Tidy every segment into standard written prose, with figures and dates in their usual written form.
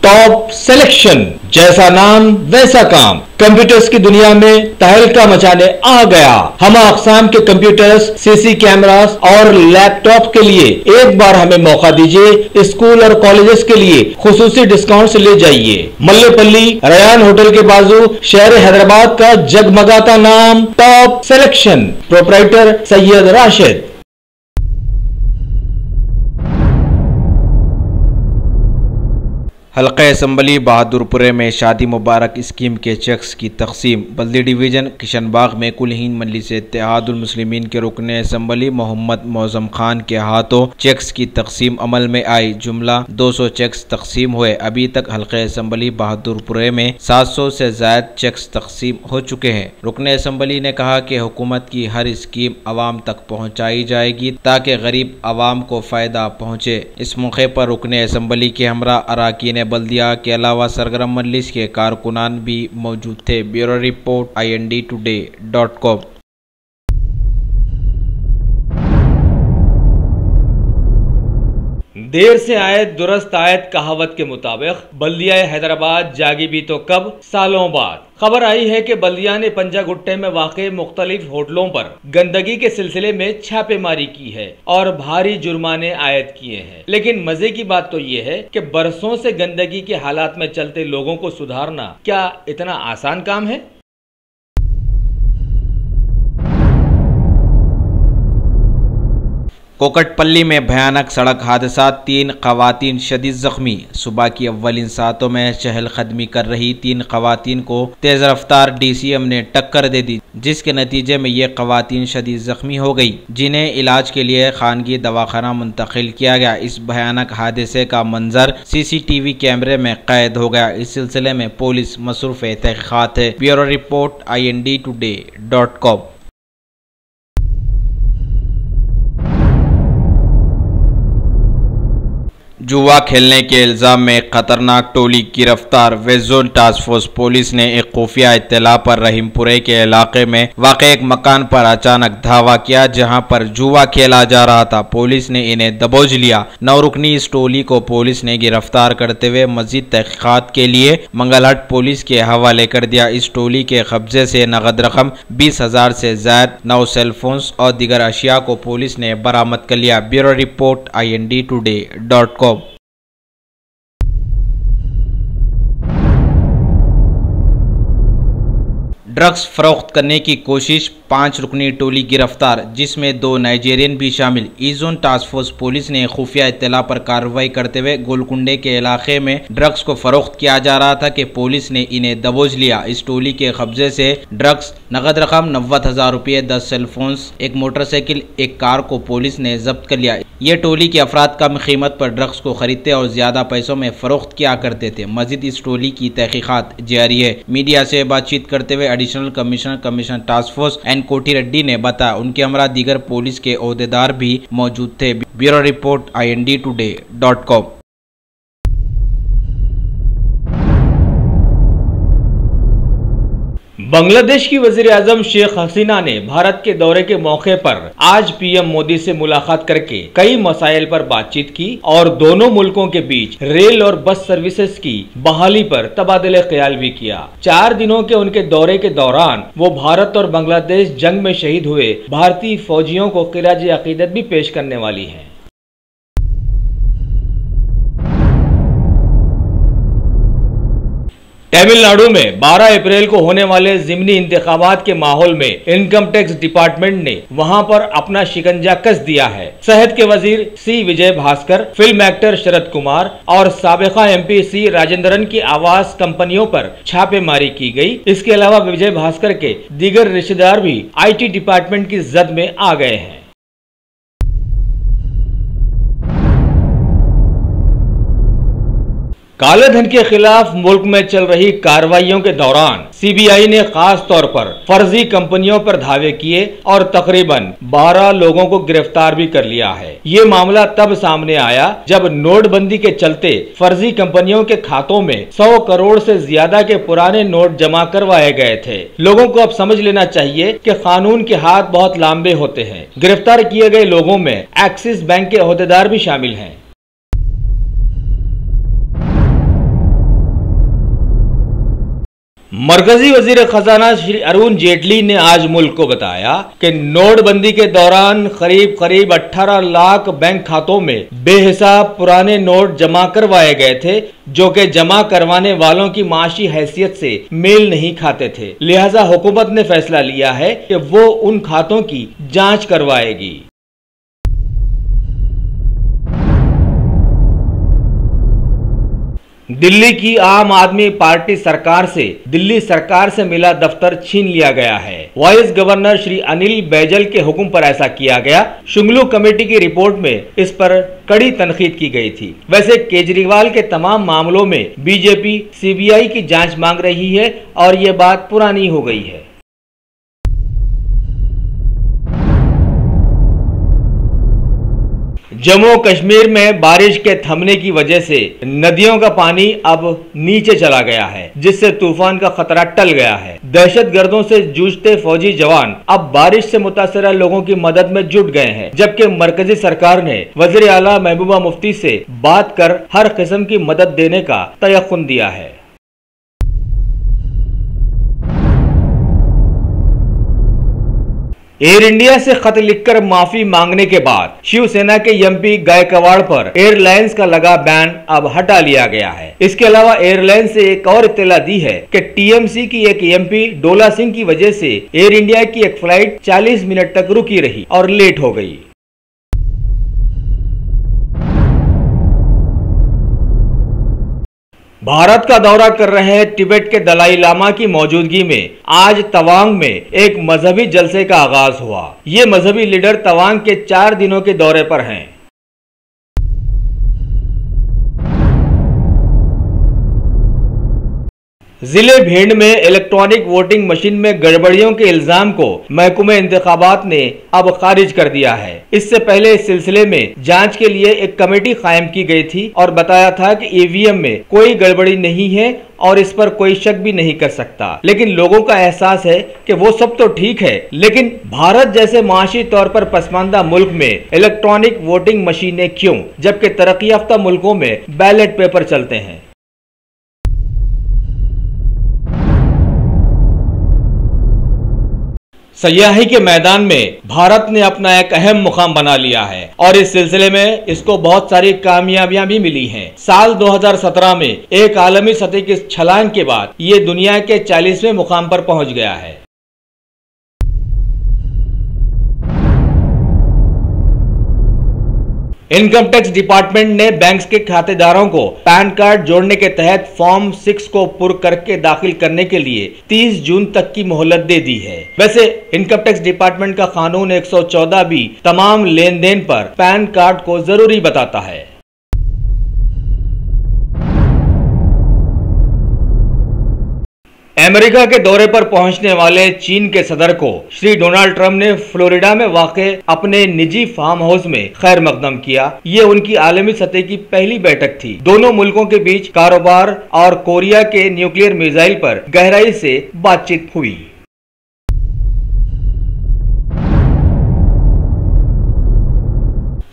Top selection, जैसा नाम वैसा काम, कंप्यूटर्स की दुनिया में तहलका मचाने आ गया। हम अक़साम के कंप्यूटर्स, सीसी कैमरास और लैपटॉप के लिए एक बार हमें मौका दीजिए। स्कूल और कॉलेजेस के लिए खुसूसी डिस्काउंट ले जाइए। मल्लेपल्ली रयान होटल के बाजू शहर हैदराबाद का जगमगाता नाम top selection, proprietor Syed Rashid. हल्का असम्बली बहादुरपुरे में शादी मुबारक स्कीम के चेक्स की तकसीम। बल्दी डिवीज़न किशनबाग में कुल हिंद मजलिस इत्तेहादुल मुस्लिमीन के रुकन असम्बली मोहम्मद मौज़म खान के हाथों चेक्स की तकसीम अमल में आई। जुमला 200 चेक्स तकसीम हुए। अभी तक हल्का असम्बली बहादुरपुरे में 700 से ज़ायद चेक्स तकसीम हो चुके हैं। रुकन असम्बली ने कहा कि हुकूमत की हर स्कीम आवाम तक पहुँचाई जाएगी ताकि गरीब आवाम को फ़ायदा पहुँचे। इस मौके पर रुकन असम्बली के हमरा अराकीन बल्दिया के अलावा सरगर्म मजलिस के कारकुनान भी मौजूद थे। Bureau report INDtoday.com। देर से आयत दुरुस्त आयत कहावत के मुताबिक बल्दिया हैदराबाद जागी भी तो कब, सालों बाद। खबर आई है कि बल्दिया ने पंजागुट्टे में वाक़े मुख्तलिफ होटलों पर गंदगी के सिलसिले में छापेमारी की है और भारी जुर्माने आयद किए हैं। लेकिन मजे की बात तो ये है कि बरसों से गंदगी के हालात में चलते लोगों को सुधारना क्या इतना आसान काम है? कोकटपल्ली में भयानक सड़क हादसा, 3 खवातीन शदीद जख्मी। सुबह की अव्वलिन सातों में चहलकदमी कर रही 3 खवातीन को तेज रफ्तार DCM ने टक्कर दे दी, जिसके नतीजे में ये खवातीन शदीद जख्मी हो गई, जिन्हें इलाज के लिए खानगी दवाखाना मुंतकिल किया गया। इस भयानक हादसे का मंजर CCTV कैमरे में कैद हो गया। इस सिलसिले में पुलिस मसरूफ तहकीकात है। Bureau report INDtoday.com। जुआ खेलने के इल्ज़ाम में खतरनाक टोली गिरफ्तार। West zone task force police ने एक खुफिया इत्तला पर रहीमपुरे के इलाके में वाक़े एक मकान पर अचानक धावा किया, जहां पर जुआ खेला जा रहा था। पुलिस ने इन्हें दबोच लिया। 9 रुकनी इस टोली को पुलिस ने गिरफ्तार करते हुए मजीद तहकीकात के लिए मंगलहट पुलिस के हवाले कर दिया। इस टोली के कब्जे से नगद रकम 20,000 से ज़ायद 9 सेलफोन्स और दीगर अशिया को पुलिस ने बरामद कर लिया। Bureau report INDtoday.com। ड्रग्स फरोख्त करने की कोशिश, 5 रुकनी टोली गिरफ्तार, जिसमें 2 नाइजीरियन भी शामिल। East zone task force police ने खुफिया इत्तला पर कार्रवाई करते हुए गोलकुंडे के इलाके में ड्रग्स को फरोख्त किया जा रहा था कि पुलिस ने इन्हें दबोच लिया। इस टोली के कब्जे से ड्रग्स, नगद रकम 90,000 रुपये, 10 सेलफोन्स, एक मोटरसाइकिल, एक कार को पुलिस ने जब्त कर लिया। ये टोली के अफराद कम कीमत पर ड्रग्स को खरीदते और ज्यादा पैसों में फरोख्त किया करते थे। मजीद इस टोली की तहकीकात जारी है। मीडिया से बातचीत करते हुए additional commissioner task force N Koti Reddy ने बताया उनके हमरा दीगर पुलिस के ओहदेदार भी मौजूद थे। Bureau report INDtoday.com। बांग्लादेश की वजीर आजम शेख हसीना ने भारत के दौरे के मौके पर आज PM मोदी से मुलाकात करके कई मसाइल पर बातचीत की और दोनों मुल्कों के बीच रेल और बस सर्विसेज की बहाली पर तबादले ख्याल भी किया। 4 दिनों के उनके दौरे के दौरान वो भारत और बांग्लादेश जंग में शहीद हुए भारतीय फौजियों को खिराज अकीदत भी पेश करने वाली है। तमिलनाडु में 12 अप्रैल को होने वाले ज़िमनी इंतखाबात के माहौल में इनकम टैक्स डिपार्टमेंट ने वहां पर अपना शिकंजा कस दिया है। सेहत के वजीर C विजय भास्कर, फिल्म एक्टर शरद कुमार और साबिका MP C राजेंद्रन की आवास कंपनियों पर छापेमारी की गई। इसके अलावा विजय भास्कर के दीगर रिश्तेदार भी IT डिपार्टमेंट की जद में आ गए हैं। काले धन के खिलाफ मुल्क में चल रही कार्रवाइयों के दौरान CBI ने खास तौर पर फर्जी कंपनियों पर धावे किए और तकरीबन 12 लोगों को गिरफ्तार भी कर लिया है। ये मामला तब सामने आया जब नोटबंदी के चलते फर्जी कंपनियों के खातों में 100 करोड़ से ज्यादा के पुराने नोट जमा करवाए गए थे। लोगों को अब समझ लेना चाहिए कि कानून के हाथ बहुत लंबे होते हैं। गिरफ्तार किए गए लोगों में एक्सिस बैंक के ओहदेदार भी शामिल हैं। मरकजी वजीर खजाना श्री अरुण जेटली ने आज मुल्क को बताया कि नोटबंदी के दौरान करीब 18 लाख बैंक खातों में बेहिसाब पुराने नोट जमा करवाए गए थे, जो कि जमा करवाने वालों की माशी हैसियत से मेल नहीं खाते थे। लिहाजा हुकूमत ने फैसला लिया है कि वो उन खातों की जांच करवाएगी। दिल्ली की आम आदमी पार्टी सरकार से दिल्ली सरकार से मिला दफ्तर छीन लिया गया है। वाइस गवर्नर श्री अनिल बैजल के हुक्म पर ऐसा किया गया। शुंगलू कमेटी की रिपोर्ट में इस पर कड़ी तनकीद की गई थी। वैसे केजरीवाल के तमाम मामलों में बीजेपी सीबीआई की जांच मांग रही है और ये बात पुरानी हो गई है। जम्मू कश्मीर में बारिश के थमने की वजह से नदियों का पानी अब नीचे चला गया है, जिससे तूफान का खतरा टल गया है। दहशतगर्दों से जूझते फौजी जवान अब बारिश से मुतासरा लोगों की मदद में जुट गए हैं, जबकि मरकजी सरकार ने वज़ीर आला महबूबा मुफ्ती से बात कर हर किस्म की मदद देने का तयक़ुन दिया है। एयर इंडिया से खत लिखकर माफी मांगने के बाद शिवसेना के एमपी गायकवाड़ पर एयरलाइंस का लगा बैन अब हटा लिया गया है। इसके अलावा एयरलाइंस से एक और इत्तला दी है कि टीएमसी की एक एमपी डोला सिंह की वजह से एयर इंडिया की एक फ्लाइट 40 मिनट तक रुकी रही और लेट हो गई। भारत का दौरा कर रहे तिब्बत के दलाई लामा की मौजूदगी में आज तवांग में एक मजहबी जलसे का आगाज हुआ। ये मजहबी लीडर तवांग के 4 दिनों के दौरे पर हैं। जिले भिंड में इलेक्ट्रॉनिक वोटिंग मशीन में गड़बड़ियों के इल्जाम को महकमे इंतखाबात ने अब खारिज कर दिया है। इससे पहले इस सिलसिले में जांच के लिए एक कमेटी कायम की गई थी और बताया था कि ईवीएम में कोई गड़बड़ी नहीं है और इस पर कोई शक भी नहीं कर सकता। लेकिन लोगों का एहसास है कि वो सब तो ठीक है, लेकिन भारत जैसे माशी तौर पर पसमानदा मुल्क में इलेक्ट्रॉनिक वोटिंग मशीनें क्यों, जबकि तरक्की याफ्ता मुल्कों में बैलेट पेपर चलते हैं। सयाही के मैदान में भारत ने अपना एक अहम मुकाम बना लिया है और इस सिलसिले में इसको बहुत सारी कामयाबियां भी मिली हैं। साल 2017 में एक आलमी सतह की छलांग के बाद ये दुनिया के 40वें मुकाम पर पहुंच गया है। इनकम टैक्स डिपार्टमेंट ने बैंक्स के खातेदारों को पैन कार्ड जोड़ने के तहत फॉर्म 6 को पुर करके दाखिल करने के लिए 30 जून तक की मोहलत दे दी है। वैसे इनकम टैक्स डिपार्टमेंट का कानून 114 भी तमाम लेन देन पर पैन कार्ड को जरूरी बताता है। अमेरिका के दौरे पर पहुंचने वाले चीन के सदर को श्री डोनाल्ड ट्रंप ने फ्लोरिडा में वाक़े अपने निजी फार्म हाउस में खैर मकदम किया। ये उनकी आलमी सतह की पहली बैठक थी। दोनों मुल्कों के बीच कारोबार और कोरिया के न्यूक्लियर मिसाइल पर गहराई से बातचीत हुई।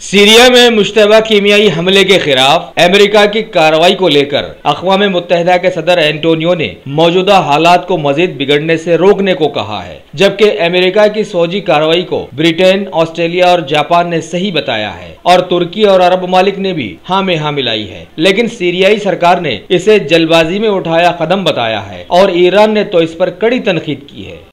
सीरिया में मुश्तबा कीमियाई हमले के खिलाफ अमेरिका की कार्रवाई को लेकर अक़वाम मुत्तहिदा के सदर एंटोनियो ने मौजूदा हालात को मजीद बिगड़ने से रोकने को कहा है, जबकि अमेरिका की फौजी कार्रवाई को ब्रिटेन, ऑस्ट्रेलिया और जापान ने सही बताया है और तुर्की और अरब ममालिक ने भी हाँ में हाँ मिलाई है। लेकिन सीरियाई सरकार ने इसे जल्दबाजी में उठाया कदम बताया है और ईरान ने तो इस पर कड़ी तनकीद की है।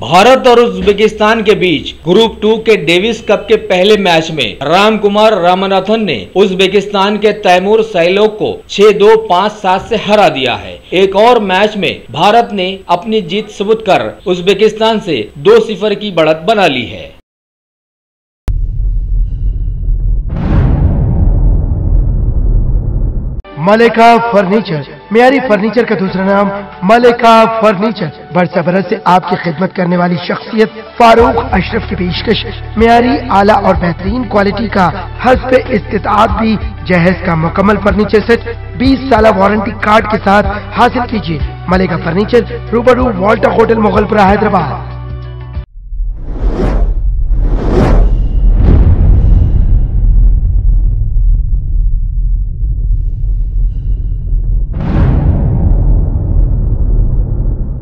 भारत और उज्बेकिस्तान के बीच ग्रुप 2 के डेविस कप के पहले मैच में रामकुमार रामनाथन ने उज्बेकिस्तान के तैमूर सैलोक को 6-2, 5-7 से हरा दिया है। एक और मैच में भारत ने अपनी जीत सबूत कर उज्बेकिस्तान से 2-0 की बढ़त बना ली है। मलिका फर्नीचर, मियारी फर्नीचर का दूसरा नाम मलिका फर्नीचर। बरसा बरस से आपकी खिदमत करने वाली शख्सियत फारूक अशरफ की पेशकश मियारी, आला और बेहतरीन क्वालिटी का हस्ब इस्तिताअत भी जहेज का मुकम्मल फर्नीचर सेट 20 साल वारंटी कार्ड के साथ हासिल कीजिए। मलिका फर्नीचर, रूबरू वॉल्टर होटल, मुगलपुरा, हैदराबाद।